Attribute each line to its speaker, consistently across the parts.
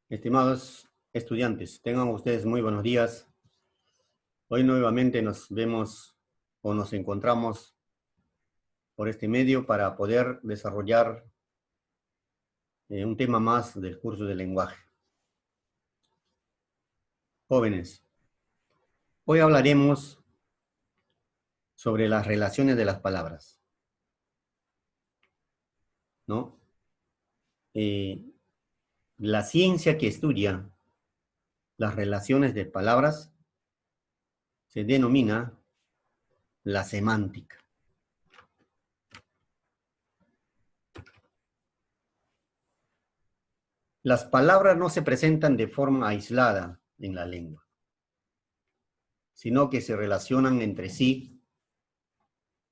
Speaker 1: Estimados estudiantes, tengan ustedes muy buenos días. Hoy nuevamente nos vemos o nos encontramos por este medio para poder desarrollar un tema más del curso de lenguaje. Jóvenes, hoy hablaremos sobre las relaciones de las palabras, ¿no? La ciencia que estudia las relaciones de palabras se denomina la semántica. Las palabras no se presentan de forma aislada en la lengua, sino que se relacionan entre sí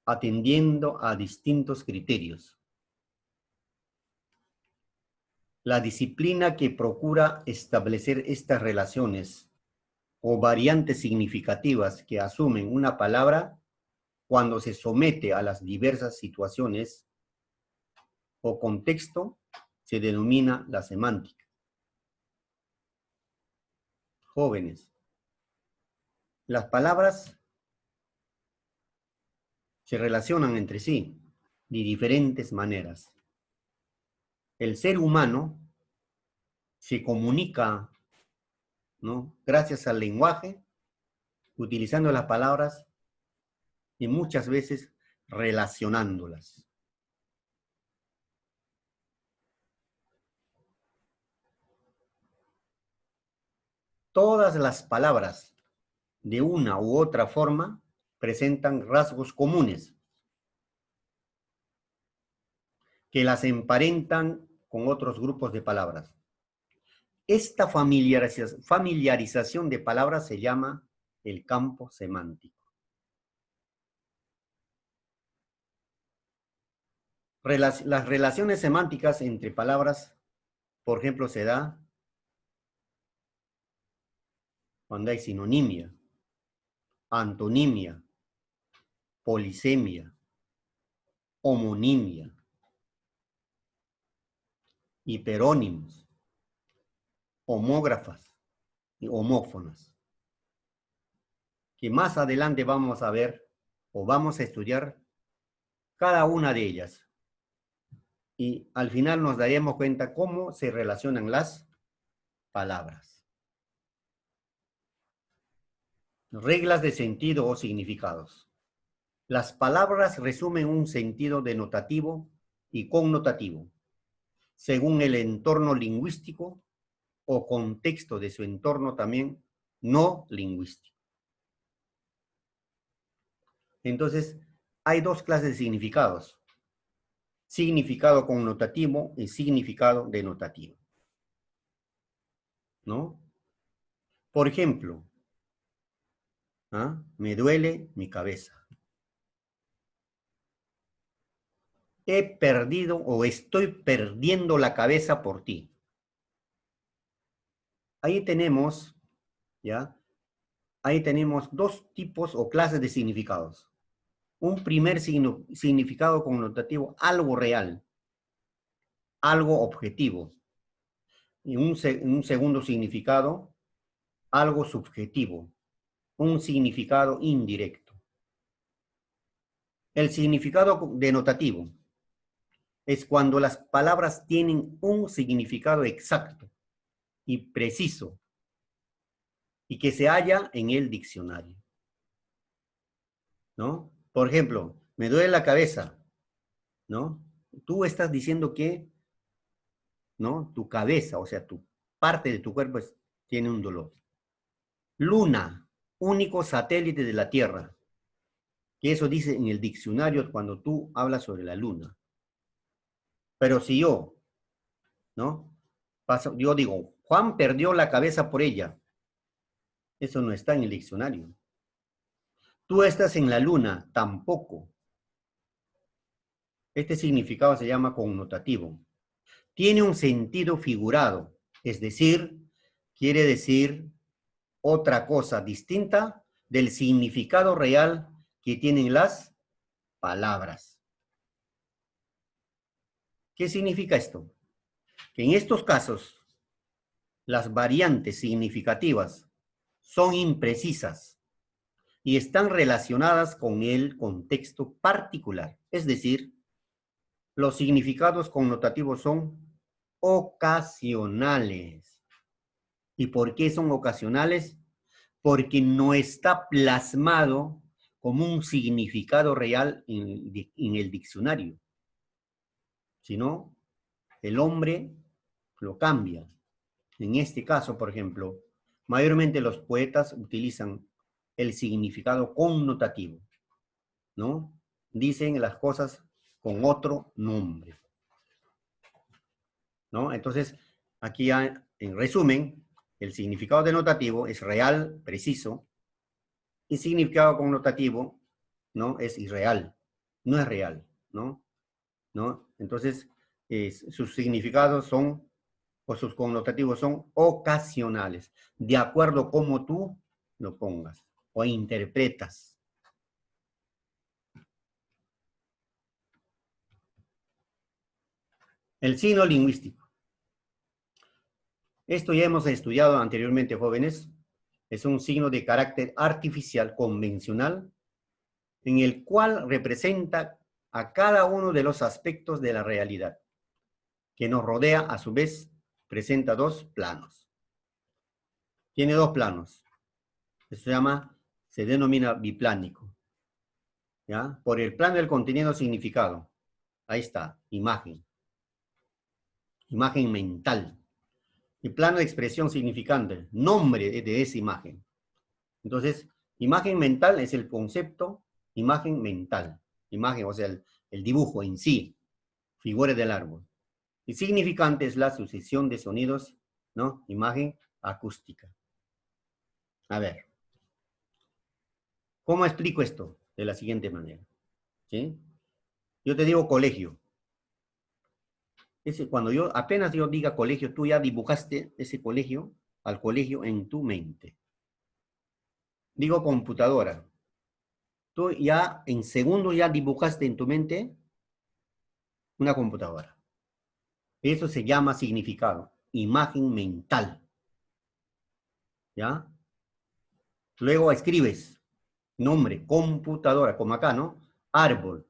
Speaker 1: atendiendo a distintos criterios. La disciplina que procura establecer estas relaciones o variantes significativas que asumen una palabra cuando se somete a las diversas situaciones o contexto se denomina la semántica. Jóvenes, las palabras se relacionan entre sí de diferentes maneras. El ser humano se comunica, ¿no?, gracias al lenguaje, utilizando las palabras y muchas veces relacionándolas. Todas las palabras, de una u otra forma, presentan rasgos comunes que las emparentan con otros grupos de palabras. Esta familiarización de palabras se llama el campo semántico. Las relaciones semánticas entre palabras, por ejemplo, se da cuando hay sinonimia, antonimia, polisemia, homonimia, hiperónimos, homógrafas y homófonas, que más adelante vamos a ver o vamos a estudiar cada una de ellas. Y al final nos daremos cuenta cómo se relacionan las palabras. Reglas de sentido o significados. Las palabras resumen un sentido denotativo y connotativo, según el entorno lingüístico o contexto de su entorno también no lingüístico. Entonces, hay dos clases de significados: significado connotativo y significado denotativo, ¿no? Por ejemplo, me duele mi cabeza. He perdido o estoy perdiendo la cabeza por ti. Ahí tenemos, ¿ya? Ahí tenemos dos tipos o clases de significados. Un primer significado connotativo, algo real, algo objetivo. Y un segundo significado, algo subjetivo, un significado indirecto. El significado denotativo es cuando las palabras tienen un significado exacto y preciso y que se halla en el diccionario, ¿no? Por ejemplo, me duele la cabeza, ¿no? Tú estás diciendo que, ¿no?, tu cabeza, o sea, tu parte de tu cuerpo tiene un dolor. Luna, único satélite de la Tierra, que eso dice en el diccionario cuando tú hablas sobre la luna. Pero si yo, ¿no?, yo digo, Juan perdió la cabeza por ella, eso no está en el diccionario. Tú estás en la luna, tampoco. Este significado se llama connotativo. Tiene un sentido figurado, es decir, quiere decir otra cosa distinta del significado real que tienen las palabras. ¿Qué significa esto? Que en estos casos, las variantes significativas son imprecisas y están relacionadas con el contexto particular. Es decir, los significados connotativos son ocasionales. ¿Y por qué son ocasionales? Porque no está plasmado como un significado real en el diccionario, sino el hombre lo cambia. En este caso, por ejemplo, mayormente los poetas utilizan el significado connotativo, ¿no? Dicen las cosas con otro nombre, ¿no? Entonces, aquí en resumen, el significado denotativo es real, preciso, y significado connotativo, ¿no? Es irreal, no es real, ¿no? ¿No? Entonces, sus significados son, o sus connotativos son ocasionales, de acuerdo a cómo tú lo pongas o interpretas. El signo lingüístico. Esto ya hemos estudiado anteriormente, jóvenes. Es un signo de carácter artificial convencional en el cual representa a cada uno de los aspectos de la realidad, que nos rodea, a su vez, presenta dos planos. Tiene dos planos. Eso se denomina biplánico. ¿Ya? Por el plano del contenido significado. Ahí está, imagen. Imagen mental. El plano de expresión significante, nombre de esa imagen. Entonces, imagen mental es el concepto, imagen mental. Imagen, o sea, el dibujo en sí, figuras del árbol. Y significante es la sucesión de sonidos, ¿no? Imagen acústica. A ver, ¿cómo explico esto? De la siguiente manera. ¿Sí? Yo te digo colegio. Cuando apenas yo diga colegio, tú ya dibujaste ese colegio, al colegio en tu mente. Digo computadora. Tú ya en segundos ya dibujaste en tu mente una computadora. Eso se llama significado, imagen mental. ¿Ya? Luego escribes nombre, computadora, como acá, ¿no? Árbol.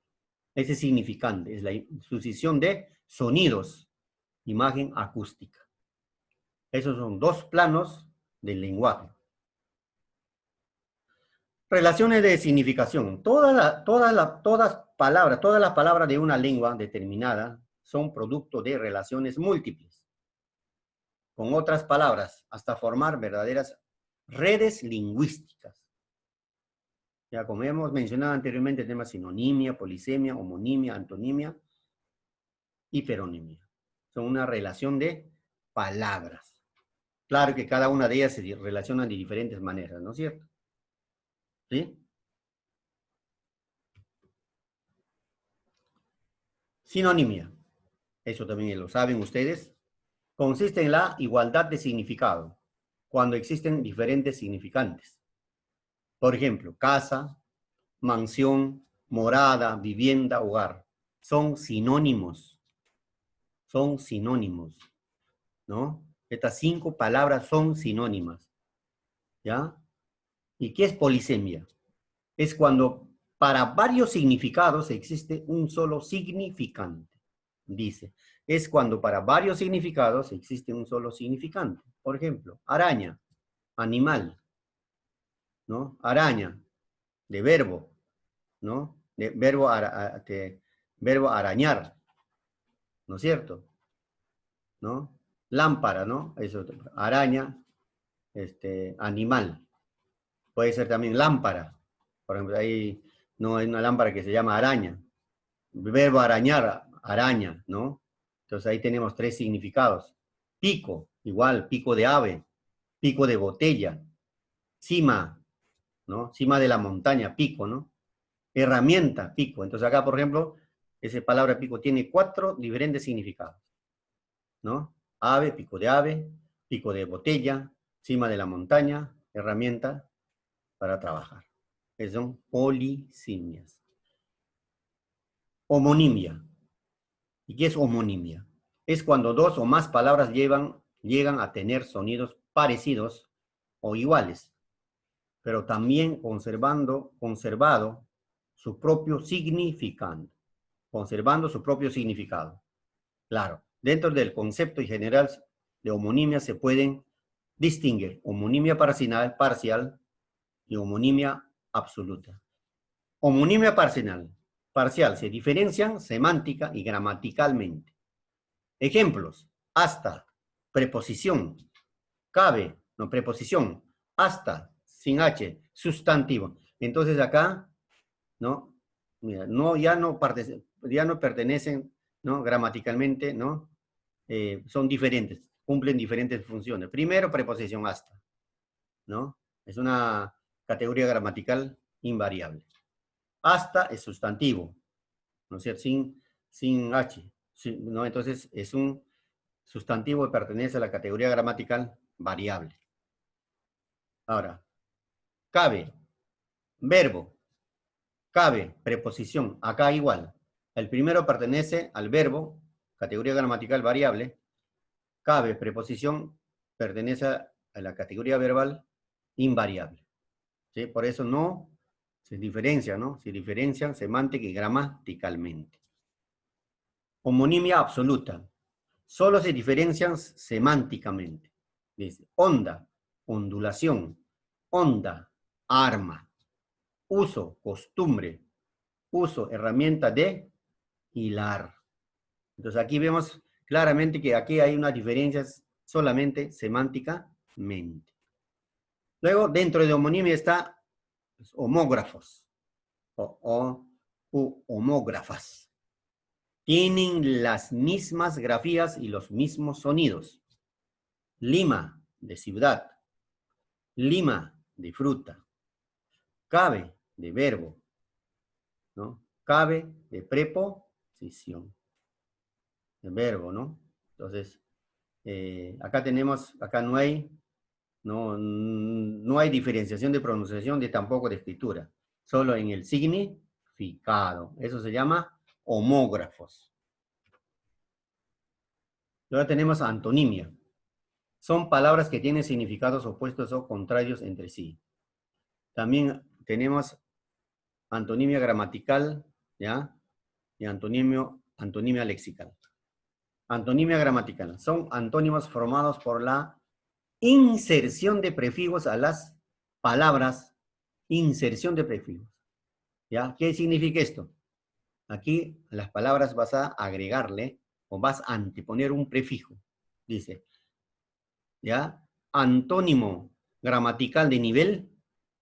Speaker 1: Ese significante es la sucesión de sonidos, imagen acústica. Esos son dos planos del lenguaje. Relaciones de significación. Todas las palabras de una lengua determinada son producto de relaciones múltiples con otras palabras, hasta formar verdaderas redes lingüísticas. Ya como hemos mencionado anteriormente, el tema sinonimia, polisemia, homonimia, antonimia y peronimia. Son una relación de palabras. Claro que cada una de ellas se relaciona de diferentes maneras, ¿no es cierto? ¿Sí? Sinonimia. Eso también lo saben ustedes. Consiste en la igualdad de significado, cuando existen diferentes significantes. Por ejemplo, casa, mansión, morada, vivienda, hogar. Son sinónimos, ¿no? Estas 5 palabras son sinónimas, ¿ya? ¿Y qué es polisemia? Es cuando para varios significados existe un solo significante, dice. Es cuando para varios significados existe un solo significante. Por ejemplo, araña, animal, ¿no? Araña, de verbo, ¿no? De verbo arañar, ¿no es cierto? ¿No? Lámpara, ¿no? Eso, araña, animal. Puede ser también lámpara. Por ejemplo, ahí no hay una lámpara que se llama araña. Verbo arañar, araña, ¿no? Entonces ahí tenemos 3 significados. Pico, igual, pico de ave, pico de botella, cima, ¿no? Cima de la montaña, pico, ¿no? Herramienta, pico. Entonces acá, por ejemplo, esa palabra pico tiene 4 diferentes significados, ¿no? Ave, pico de botella, cima de la montaña, herramienta para trabajar. Esas son polisimias. Homonimia. ¿Y qué es homonimia? Es cuando 2 o más palabras llevan llegan a tener sonidos parecidos o iguales, pero también conservado su propio significado. Conservando su propio significado. Claro, dentro del concepto en general de homonimia se pueden distinguir homonimia parcial y homonimia absoluta. Homonimia parcial se diferencian semántica y gramaticalmente. Ejemplos: hasta, preposición, cabe, no, preposición, hasta, sin H, sustantivo. Entonces acá, ¿no? Mira, no, ya no pertenecen, ¿no? Gramaticalmente, ¿no? Son diferentes, cumplen diferentes funciones. Primero, preposición hasta, ¿no? Es una categoría gramatical invariable. Hasta es sustantivo, ¿no es cierto? Sin H, ¿no? Entonces es un sustantivo que pertenece a la categoría gramatical variable. Ahora, cabe, verbo, cabe, preposición, acá igual. El primero pertenece al verbo, categoría gramatical variable. Cabe, preposición, pertenece a la categoría verbal invariable. ¿Sí? Por eso no se diferencia, ¿no? Se diferencian semántica y gramaticalmente. Homonimia absoluta. Solo se diferencian semánticamente. Dice, onda, ondulación, onda, arma, uso, costumbre, uso, herramienta de hilar. Entonces aquí vemos claramente que aquí hay una diferencia solamente semánticamente. Luego, dentro de homonimia está homógrafos u homógrafas. Tienen las mismas grafías y los mismos sonidos. Lima, de ciudad. Lima, de fruta. Cabe, de verbo, ¿no? Cabe, de preposición. De verbo, ¿no? Entonces, acá no hay, no hay diferenciación de pronunciación ni tampoco de escritura. Solo en el significado. Eso se llama homógrafos. Ahora tenemos antonimia. Son palabras que tienen significados opuestos o contrarios entre sí. También tenemos antonimia gramatical, ¿ya? Y antonimia lexical. Antonimia gramatical. Son antónimos formados por la inserción de prefijos a las palabras. Inserción de prefijos. ¿Ya? ¿Qué significa esto? Aquí a las palabras vas a agregarle o vas a anteponer un prefijo. Dice, ¿ya? Antónimo gramatical de nivel,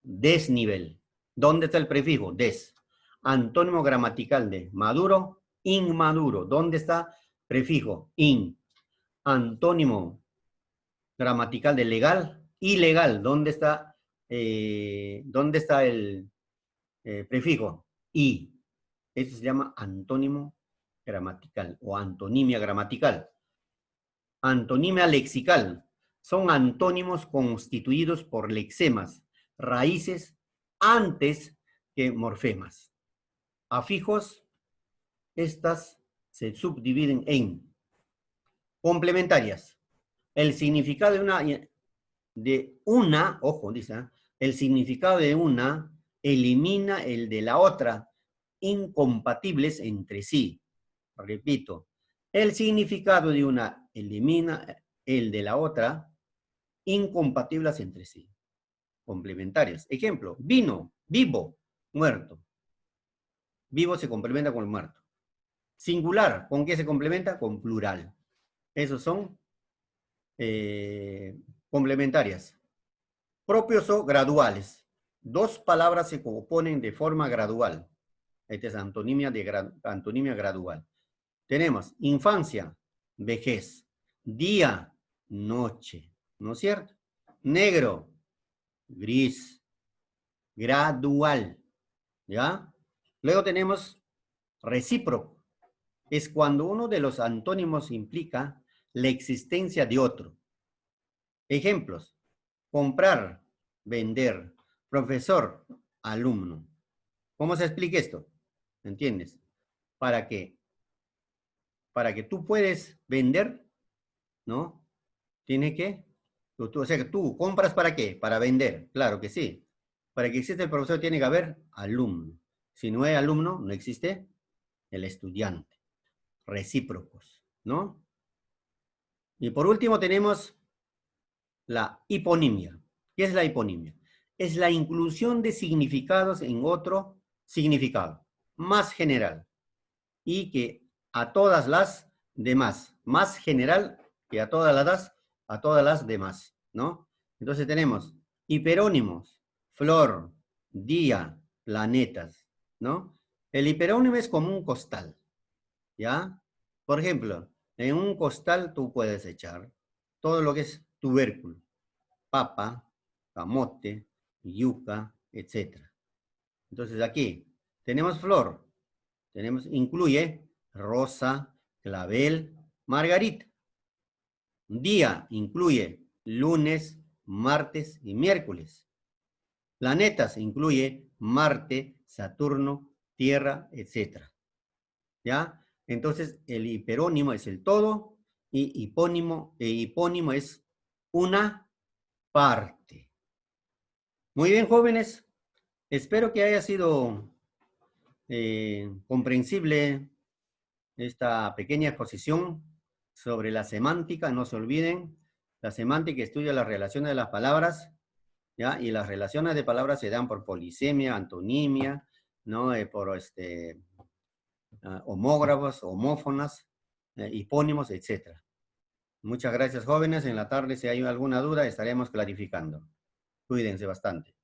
Speaker 1: desnivel. ¿Dónde está el prefijo? Des. Antónimo gramatical de maduro, inmaduro. ¿Dónde está prefijo? In. Antónimo gramatical de legal, ilegal. ¿Dónde está el prefijo? I. Eso se llama antónimo gramatical o antonimia gramatical. Antonimia lexical. Son antónimos constituidos por lexemas, raíces, antes que morfemas. Afijos, estas se subdividen en complementarias. El significado de una, ojo, dice, el significado de una elimina el de la otra, incompatibles entre sí. Repito, el significado de una elimina el de la otra, incompatibles entre sí. Complementarias. Ejemplo, vino, vivo, muerto. Vivo se complementa con el muerto. Singular, ¿con qué se complementa? Con plural. Esos son complementarias. Propios o graduales. Dos palabras se componen de forma gradual. Esta es antonimia gradual. Tenemos infancia, vejez, día, noche, ¿no es cierto? Negro, gris, gradual, ¿ya? Luego tenemos recíproco. Es cuando uno de los antónimos implica la existencia de otro. Ejemplos: comprar, vender, profesor, alumno. ¿Cómo se explica esto? ¿Entiendes? Para que tú puedes vender, ¿no? tiene que, o sea, que tú compras ¿para qué? Para vender, claro que sí. Para que exista el profesor tiene que haber alumno. Si no hay alumno, no existe el estudiante. Recíprocos, ¿no? Y por último tenemos la hiponimia. ¿Qué es la hiponimia? Es la inclusión de significados en otro significado, más general, y que a todas las demás, más general que a todas las demás, ¿no? Entonces tenemos hiperónimos, flor, día, planetas, ¿no? El hiperónimo es como un costal, ¿ya? Por ejemplo, en un costal tú puedes echar todo lo que es tubérculo, papa, camote, yuca, etc. Entonces aquí tenemos flor, incluye rosa, clavel, margarita. Día incluye lunes, martes y miércoles. Planetas incluye Marte, Saturno, Tierra, etc. ¿Ya? Entonces el hiperónimo es el todo y hipónimo es una parte. Muy bien, jóvenes. Espero que haya sido comprensible esta pequeña exposición sobre la semántica. No se olviden, la semántica estudia las relaciones de las palabras, ¿ya? Y las relaciones de palabras se dan por polisemia, antonimia, ¿no? Por homógrafos, homófonas, hipónimos, etc. Muchas gracias, jóvenes. En la tarde, si hay alguna duda, estaremos clarificando. Cuídense bastante.